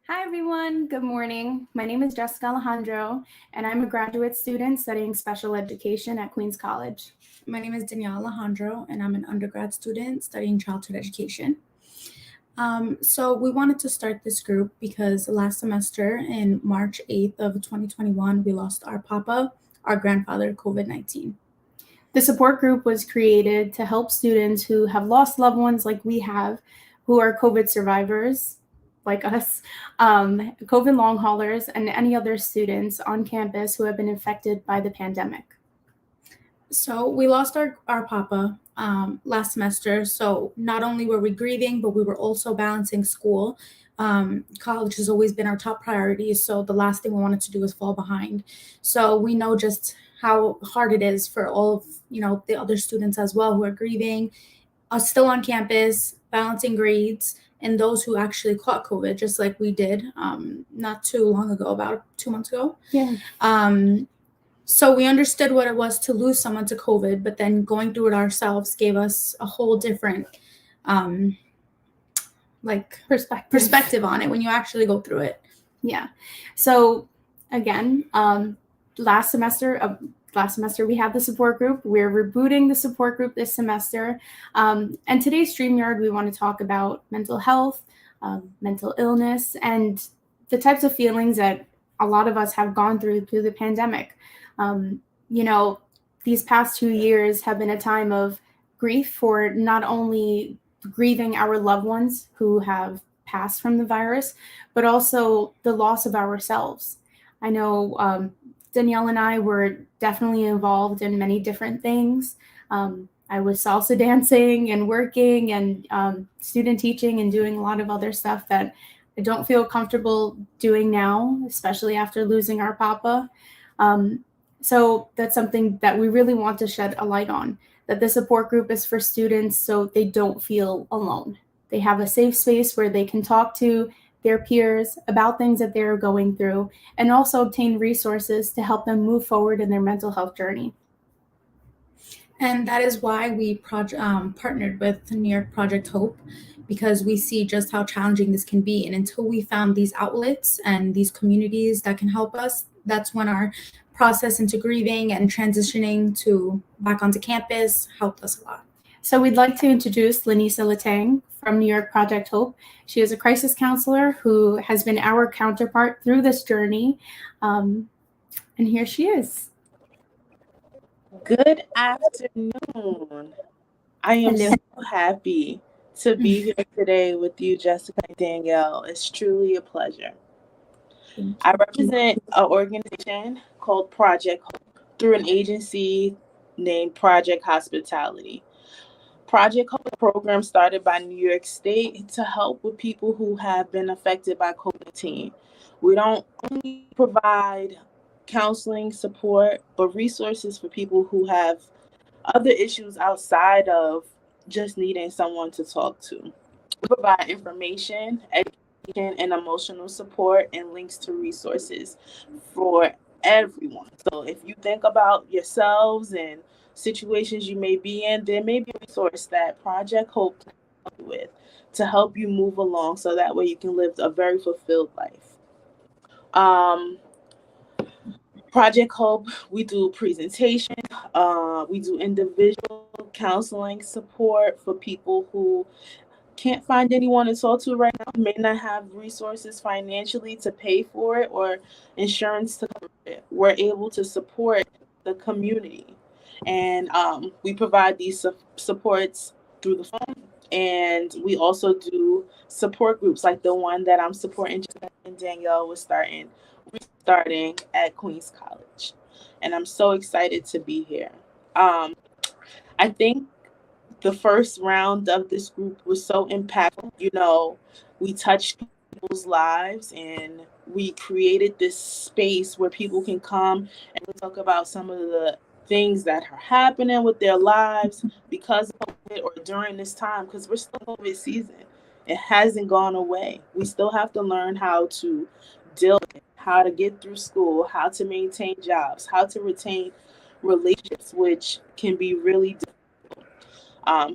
Hi, everyone. Good morning. My name is Jessica Alejandro, and I'm a graduate student studying special education at Queens College. My name is Danielle Alejandro, and I'm an undergrad student studying childhood education. So we wanted to start this group because last semester, in March 8th of 2021, we lost our papa, our grandfather, COVID-19. The support group was created to help students who have lost loved ones like we have, who are COVID survivors like us, COVID long haulers, and any other students on campus who have been infected by the pandemic. So we lost our papa last semester. So not only were we grieving, but we were also balancing school. College has always been our top priority. So the last thing we wanted to do was fall behind. So we know just how hard it is for all of the other students as well who are grieving, still on campus, balancing grades, and those who actually caught COVID, just like we did not too long ago, about 2 months ago. Yeah. So we understood what it was to lose someone to COVID, but then going through it ourselves gave us a whole different perspective on it when you actually go through it. Yeah. So again, last semester we had the support group. We're rebooting the support group this semester. And today's StreamYard, we want to talk about mental health, mental illness, and the types of feelings that a lot of us have gone through the pandemic. These past 2 years have been a time of grief for not only grieving our loved ones who have passed from the virus, but also the loss of ourselves. I know Danielle and I were definitely involved in many different things. I was salsa dancing and working and student teaching and doing a lot of other stuff that I don't feel comfortable doing now, especially after losing our papa. So that's something that we really want to shed a light on, that the support group is for students so they don't feel alone. They have a safe space where they can talk to their peers about things that they're going through and also obtain resources to help them move forward in their mental health journey. And that is why we partnered with New York Project Hope, because we see just how challenging this can be. And until we found these outlets and these communities that can help us, that's when our process into grieving and transitioning to back onto campus helped us a lot. So we'd like to introduce Lanisa Latang from New York Project Hope. She is a crisis counselor who has been our counterpart through this journey. And here she is. Good afternoon. I am Hello. so happy to be here today with you, Jessica and Danielle. It's truly a pleasure. I represent an organization called Project Hope through an agency named Project Hospitality. Project Hope is a program started by New York State to help with people who have been affected by COVID-19. We don't only provide counseling support, but resources for people who have other issues outside of just needing someone to talk to. We provide information, education, and emotional support and links to resources for everyone. So if you think about yourselves and situations you may be in, there may be a resource that Project Hope can help you with to help you move along so that way you can live a very fulfilled life. Project Hope, we do presentation, we do individual counseling support for people who can't find anyone to talk to right now, may not have resources financially to pay for it or insurance to cover it. We're able to support the community, and we provide these supports through the phone, and we also do support groups like the one that I'm supporting and Danielle was restarting at Queens College, and I'm so excited to be here. I think the first round of this group was so impactful. We touched people's lives and we created this space where people can come and talk about some of the things that are happening with their lives because of it or during this time, because we're still in COVID season. It hasn't gone away. We still have to learn how to deal with it, how to get through school, how to maintain jobs, how to retain relationships, which can be really difficult.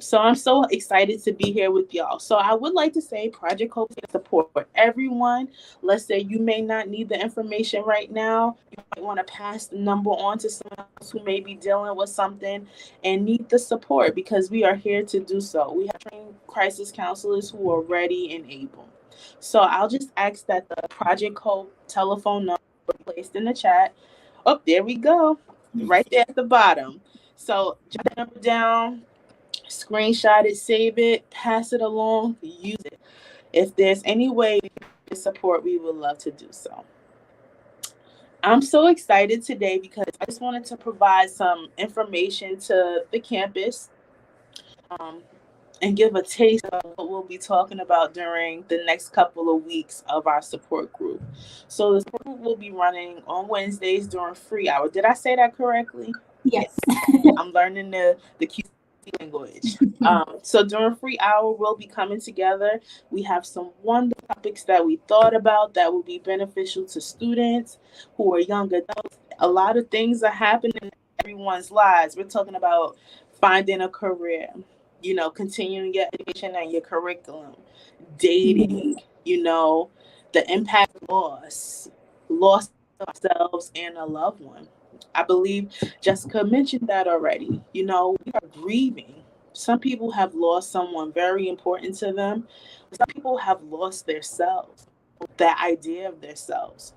So I'm so excited to be here with y'all. So I would like to say Project Hope is support for everyone. Let's say you may not need the information right now. You might want to pass the number on to someone else who may be dealing with something and need the support, because we are here to do so. We have trained crisis counselors who are ready and able. So I'll just ask that the Project Hope telephone number be placed in the chat. Oh, there we go. Right there at the bottom. So jot the number down, screenshot it, save it, pass it along, use it. If there's any way to support, we would love to do so. I'm so excited today because I just wanted to provide some information to the campus, um, and give a taste of what we'll be talking about during the next couple of weeks of our support group. So the support group will be running on Wednesdays during free hour. Did I say that correctly? Yes. I'm learning the QC language. So during free hour, we'll be coming together. We have some wonderful topics that we thought about that will be beneficial to students who are young adults. A lot of things are happening in everyone's lives. We're talking about finding a career, continuing your education and your curriculum, dating, the impact of loss of ourselves and a loved one. I believe Jessica mentioned that already. We are grieving. Some people have lost someone very important to them. Some people have lost their selves, that idea of their selves.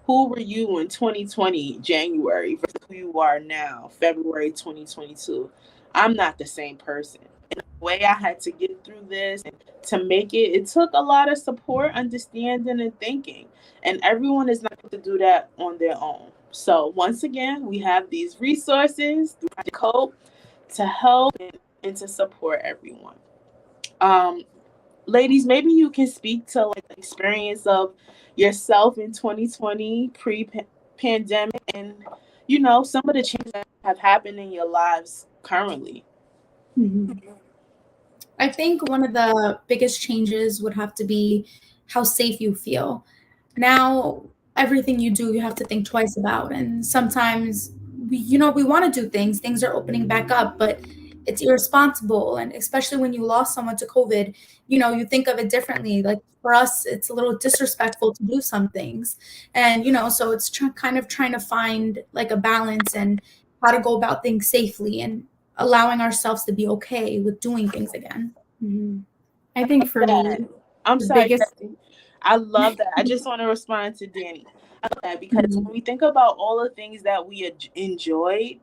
Who were you in 2020 January versus who you are now, February 2022? I'm not the same person. And the way I had to get through this and to make it took a lot of support, understanding, and thinking. And everyone is not able to do that on their own. So once again, we have these resources through Project Hope to help and to support everyone. Ladies, maybe you can speak to like the experience of yourself in 2020 pre-pandemic, and some of the changes that have happened in your lives currently. I think one of the biggest changes would have to be how safe you feel. Now, everything you do, you have to think twice about. And sometimes, we want to do things are opening back up, but it's irresponsible. And especially when you lost someone to COVID, you think of it differently. Like for us, it's a little disrespectful to do some things. And, so it's kind of trying to find like a balance and how to go about things safely and allowing ourselves to be okay with doing things again. I think for me, I'm the sorry, biggest Jesse. I love that. I just want to respond to Danny. I love that because when we think about all the things that we enjoyed,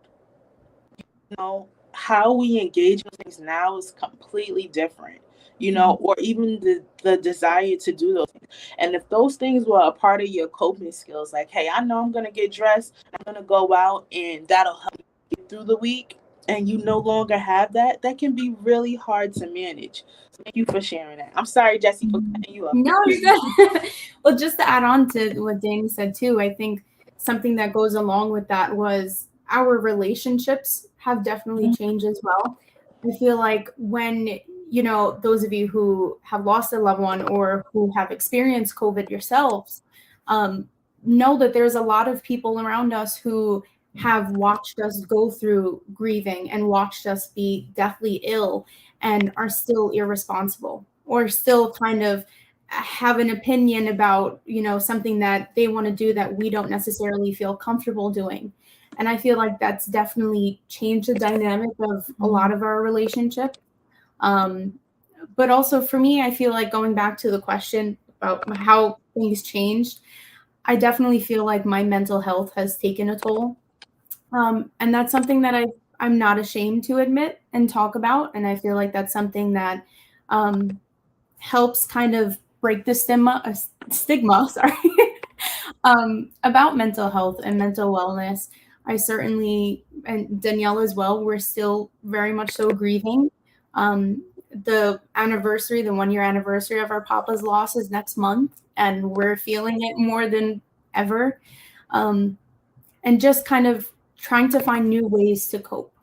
how we engage with things now is completely different, or even the desire to do those things. And if those things were a part of your coping skills, like, hey, I know I'm going to get dressed, I'm going to go out, and that'll help me get through the week, and you no longer have that can be really hard to manage. So thank you for sharing that. I'm sorry, Jesse, for cutting you up. No, you're good. Well, just to add on to what Danny said too, I think something that goes along with that was our relationships have definitely changed as well. I feel like when, those of you who have lost a loved one or who have experienced COVID yourselves, know that there's a lot of people around us who have watched us go through grieving and watched us be deathly ill and are still irresponsible or still kind of have an opinion about, something that they want to do that we don't necessarily feel comfortable doing. And I feel like that's definitely changed the dynamic of a lot of our relationship. But also for me, I feel like going back to the question about how things changed, I definitely feel like my mental health has taken a toll. And that's something that I'm not ashamed to admit and talk about. And I feel like that's something that helps kind of break the stigma, sorry, about mental health and mental wellness. I certainly, and Danielle as well, we're still very much so grieving. The 1-year anniversary of our papa's loss is next month, and we're feeling it more than ever. And just kind of trying to find new ways to cope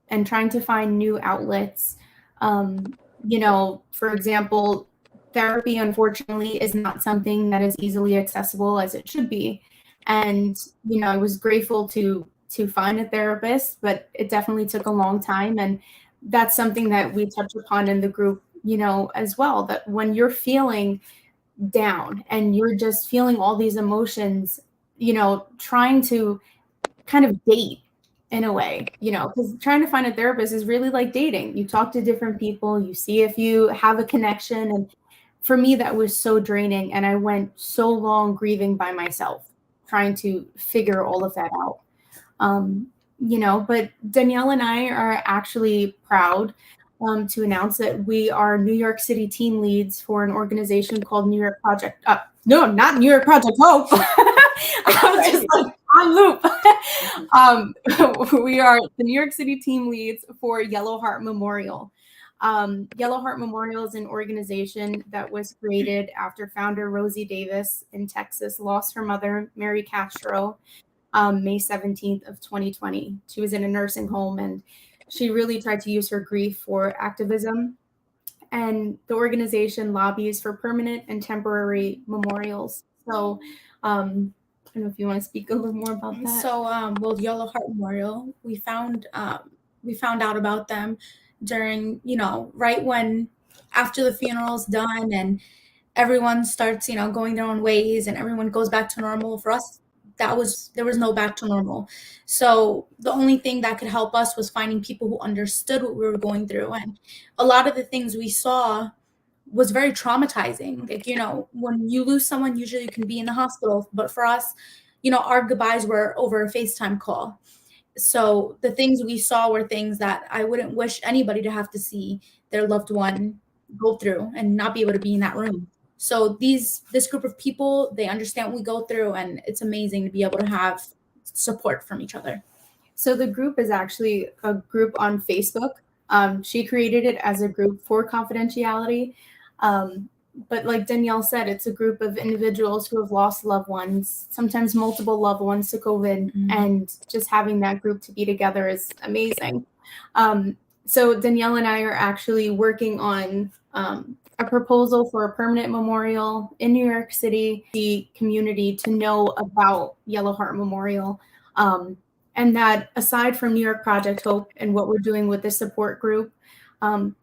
and trying to find new outlets. For example, therapy, unfortunately, is not something that is easily accessible as it should be. And, I was grateful to find a therapist, but it definitely took a long time. And that's something that we touch upon in the group, as well, that when you're feeling down and you're just feeling all these emotions, trying to kind of date in a way, because trying to find a therapist is really like dating. You talk to different people, you see if you have a connection. And for me, that was so draining. And I went so long grieving by myself, trying to figure all of that out. Um, but Danielle and I are actually proud to announce that we are New York City team leads for an organization called New York Project. No, not New York Project Hope. I was just like on loop. We are the New York City team leads for Yellow Heart Memorial. Yellow Heart Memorial is an organization that was created after founder Rosie Davis in Texas lost her mother, Mary Castro, May 17th of 2020. She was in a nursing home and she really tried to use her grief for activism. And the organization lobbies for permanent and temporary memorials. So I don't know if you want to speak a little more about that. So, well, Yellow Heart Memorial, we found out about them during, right when after the funeral's done and everyone starts, going their own ways and everyone goes back to normal. For us, there was no back to normal. So the only thing that could help us was finding people who understood what we were going through. And a lot of the things we saw was very traumatizing. Like, when you lose someone, usually you can be in the hospital. But for us, our goodbyes were over a FaceTime call. So the things we saw were things that I wouldn't wish anybody to have to see their loved one go through and not be able to be in that room. So this group of people, they understand what we go through, and it's amazing to be able to have support from each other. So the group is actually a group on Facebook. She created it as a group for confidentiality. But like Danielle said, it's a group of individuals who have lost loved ones, sometimes multiple loved ones to COVID, and just having that group to be together is amazing. So Danielle and I are actually working on a proposal for a permanent memorial in New York City, the community to know about Yellow Heart Memorial. And that aside from New York Project Hope and what we're doing with the support group,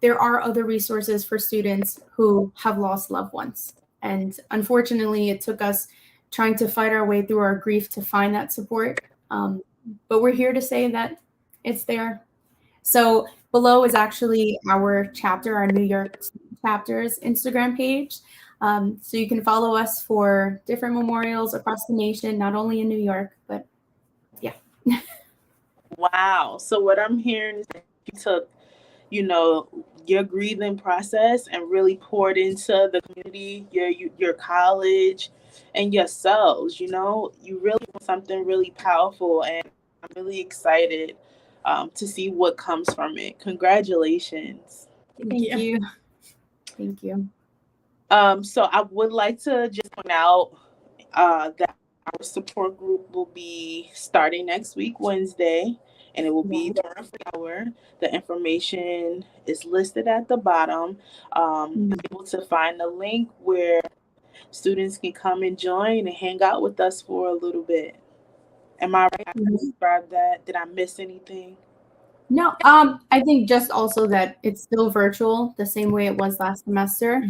there are other resources for students who have lost loved ones. And unfortunately, it took us trying to fight our way through our grief to find that support. But we're here to say that it's there. So below is actually our chapter, our New York chapter's Instagram page. So you can follow us for different memorials across the nation, not only in New York, but yeah. Wow. So what I'm hearing is that you took, your grieving process and really poured into the community, your college, and yourselves. You really did something really powerful, and I'm really excited to see what comes from it. Congratulations. Thank you. Thank you. So I would like to just point out that our support group will be starting next week, Wednesday, and it will be during a free hour. The information is listed at the bottom. You'll be able to find a link where students can come and join and hang out with us for a little bit. Am I right? I described that. Did I miss anything? No, I think just also that it's still virtual the same way it was last semester.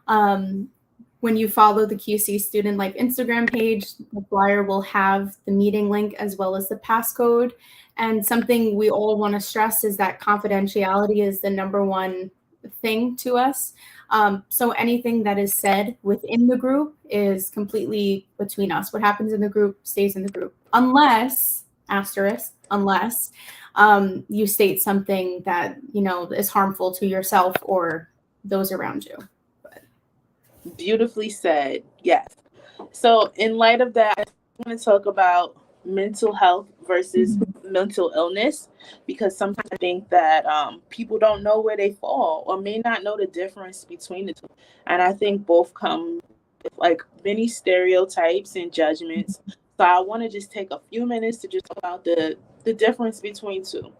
When you follow the QC Student Life Instagram page, the flyer will have the meeting link as well as the passcode. And something we all want to stress is that confidentiality is the number one thing to us. So anything that is said within the group is completely between us. What happens in the group stays in the group, unless you state something that is harmful to yourself or those around you. Beautifully said. Yes. So in light of that, I want to talk about mental health versus mental illness, because sometimes I think that people don't know where they fall or may not know the difference between the two. And I think both come with like many stereotypes and judgments. So I want to just take a few minutes to just talk about the difference between two.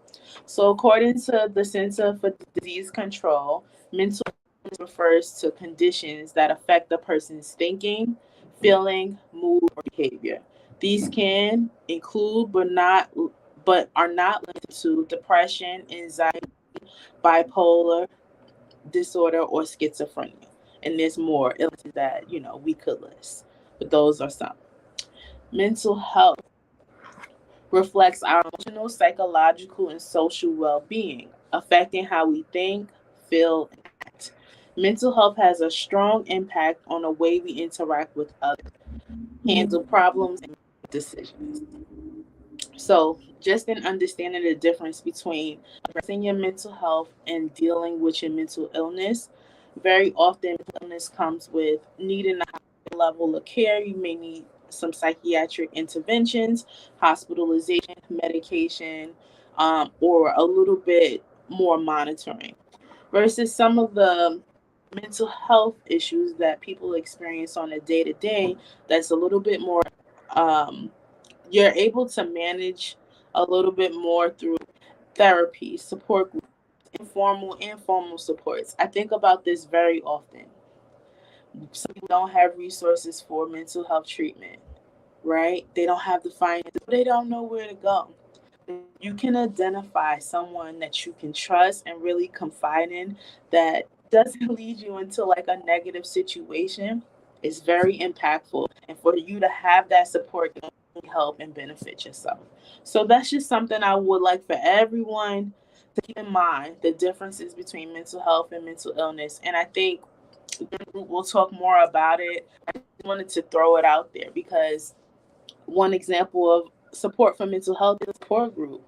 So according to the Center for Disease Control, mental illness refers to conditions that affect a person's thinking, feeling, mood, or behavior. These can include but are not limited to depression, anxiety, bipolar disorder, or schizophrenia. And there's more illnesses that, we could list, but those are some. Mental health reflects our emotional, psychological, and social well being, affecting how we think, feel, and act. Mental health has a strong impact on the way we interact with others, handle problems, and make decisions. So, just in understanding the difference between addressing your mental health and dealing with your mental illness, very often mental illness comes with needing a high level of care. You may need some psychiatric interventions, hospitalization, medication, or a little bit more monitoring. Versus some of the mental health issues that people experience on a day to day, that's a little bit more. Um, you're able to manage a little bit more through therapy, support groups, informal and formal supports. I think about this very often. Some people don't have resources for mental health treatment, right? They don't have the finances, they don't know where to go. You can identify someone that you can trust and really confide in that doesn't lead you into like a negative situation is very impactful. And for you to have that support can only help and benefit yourself. So that's just something I would like for everyone to keep in mind, the differences between mental health and mental illness. And I think we'll talk more about it. I just wanted to throw it out there because one example of support for mental health is a support group.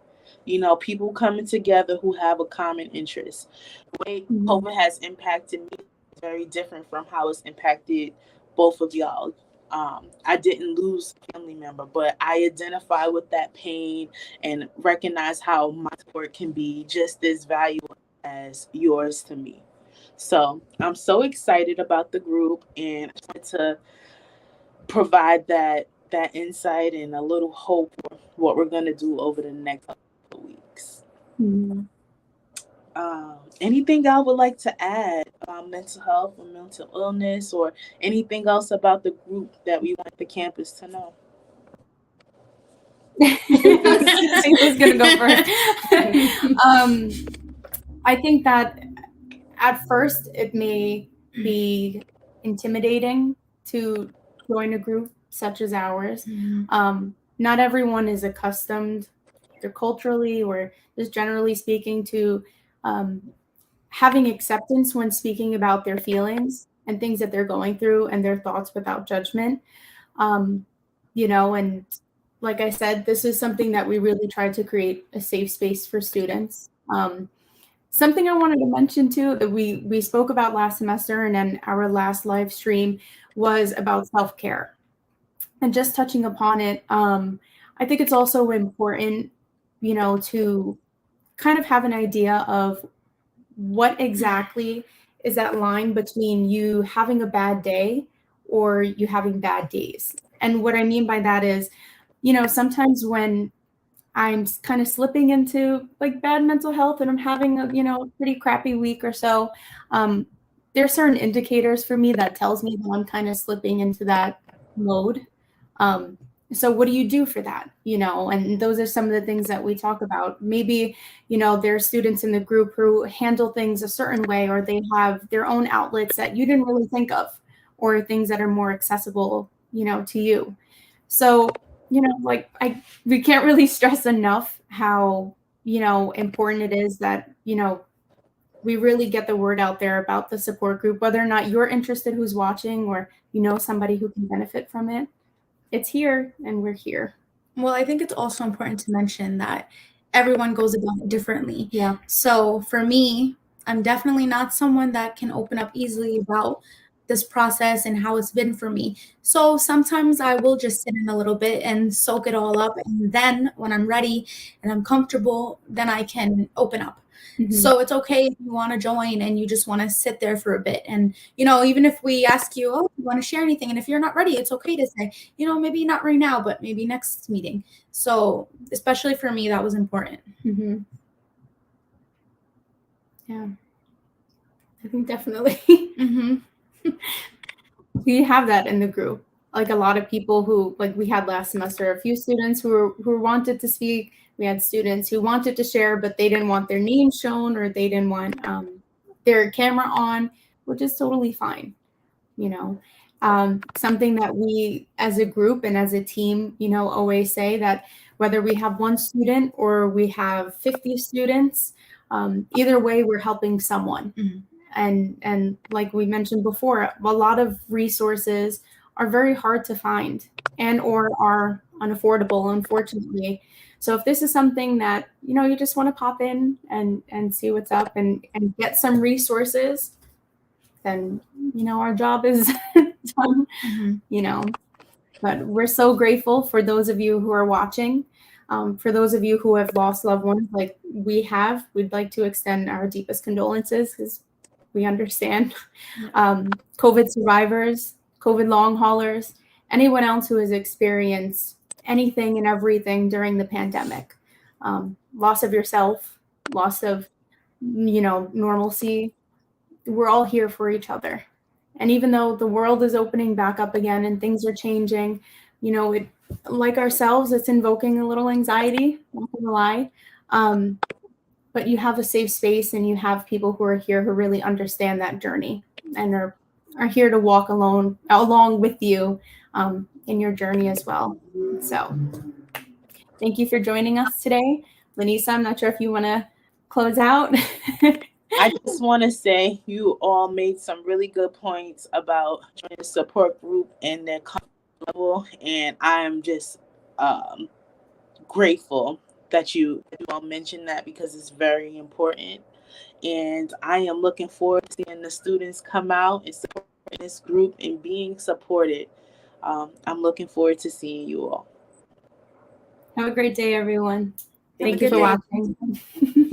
People coming together who have a common interest. The way COVID has impacted me is very different from how it's impacted both of y'all. I didn't lose a family member, but I identify with that pain and recognize how my support can be just as valuable as yours to me. So I'm so excited about the group, and I just wanted to provide that insight and a little hope for what we're going to do over the next couple of weeks. Anything I would like to add about mental health or mental illness or anything else about the group that we want the campus to know? See who's going to go first. I think that at first it may be intimidating to join a group such as ours. Not everyone is accustomed, either culturally or just generally speaking, to having acceptance when speaking about their feelings and things that they're going through and their thoughts without judgment. And like I said, this is something that we really tried to create a safe space for students. Something I wanted to mention too that we spoke about last semester and then our last live stream was about self-care. And just touching upon it, I think it's also important, to kind of have an idea of what exactly is that line between you having a bad day or you having bad days. And what I mean by that is, sometimes when I'm kind of slipping into like bad mental health and I'm having a pretty crappy week or so, there are certain indicators for me that tells me that I'm kind of slipping into that mode. So what do you do for that? And those are some of the things that we talk about. Maybe, there are students in the group who handle things a certain way, or they have their own outlets that you didn't really think of, or things that are more accessible, to you. So, we can't really stress enough how, important it is that, we really get the word out there about the support group, whether or not you're interested who's watching or somebody who can benefit from it. It's here and we're here. Well, I think it's also important to mention that everyone goes about it differently. Yeah. So for me, I'm definitely not someone that can open up easily about this process and how it's been for me. So sometimes I will just sit in a little bit and soak it all up. And then when I'm ready and I'm comfortable, then I can open up. So it's okay if you want to join and you just want to sit there for a bit. And, even if we ask you, oh, you want to share anything? And if you're not ready, it's okay to say, maybe not right now, but maybe next meeting. So especially for me, that was important. Yeah, I think definitely. We have that in the group. like a lot of people who, like we had last semester, a few students who wanted to speak. We had students who wanted to share, but they didn't want their name shown or they didn't want their camera on, which is totally fine. You know, something that we as a group and as a team, always say that whether we have one student or we have 50 students, either way, we're helping someone. Mm-hmm. And like we mentioned before, a lot of resources are very hard to find and or are unaffordable, unfortunately. So if this is something that you just want to pop in and see what's up and get some resources, then our job is done. Mm-hmm. But we're so grateful for those of you who are watching. For those of you who have lost loved ones like we have, we'd like to extend our deepest condolences because we understand. COVID survivors, COVID long haulers, anyone else who has experienced anything and everything during the pandemic, loss of yourself, loss of normalcy. We're all here for each other. And even though the world is opening back up again and things are changing, it, like ourselves, it's invoking a little anxiety, not gonna lie. But you have a safe space and you have people who are here who really understand that journey and are here to walk along with you in your journey as well. So thank you for joining us today. Lanisa, I'm not sure if you want to close out. I just want to say you all made some really good points about joining the support group and their comfort level, and I'm just grateful that you all mentioned that because it's very important. And I am looking forward to seeing the students come out and support this group and being supported. I'm looking forward to seeing you all. Have a great day, everyone. Have a Thank you good for day. watching.